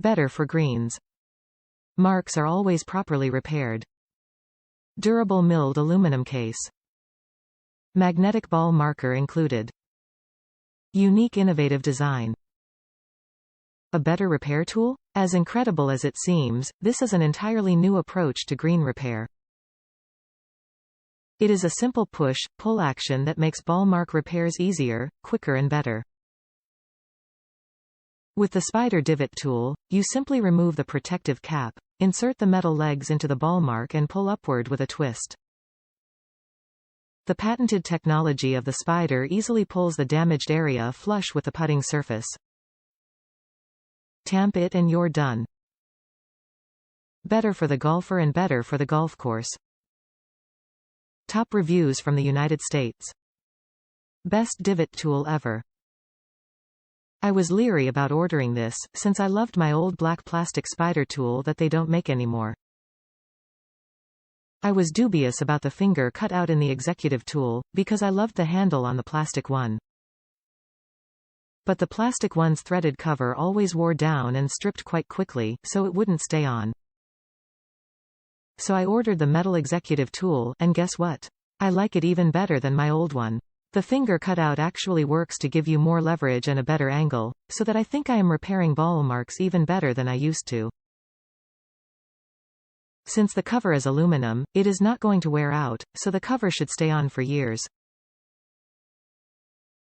Better for greens. Marks are always properly repaired. Durable milled aluminum case. Magnetic ball marker included. Unique innovative design. A better repair tool? As incredible as it seems, this is an entirely new approach to green repair. It is a simple push-pull action that makes ball mark repairs easier, quicker and better. With the Spider Divot Tool, you simply remove the protective cap, insert the metal legs into the ball mark and pull upward with a twist. The patented technology of the Spider easily pulls the damaged area flush with the putting surface. Tamp it and you're done. Better for the golfer and better for the golf course. Top reviews from the United States. Best divot tool ever. I was leery about ordering this, since I loved my old black plastic spider tool that they don't make anymore. I was dubious about the finger cut out in the executive tool, because I loved the handle on the plastic one. But the plastic one's threaded cover always wore down and stripped quite quickly, so it wouldn't stay on. So I ordered the metal executive tool, and guess what? I like it even better than my old one. The finger cutout actually works to give you more leverage and a better angle, so that I think I am repairing ball marks even better than I used to. Since the cover is aluminum, it is not going to wear out, so the cover should stay on for years.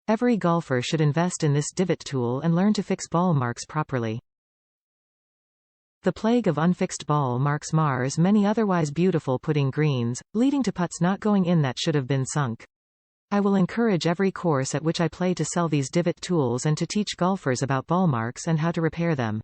Every golfer should invest in this divot tool and learn to fix ball marks properly. The plague of unfixed ball marks mars many otherwise beautiful putting greens, leading to putts not going in that should have been sunk. I will encourage every course at which I play to sell these divot tools and to teach golfers about ball marks and how to repair them.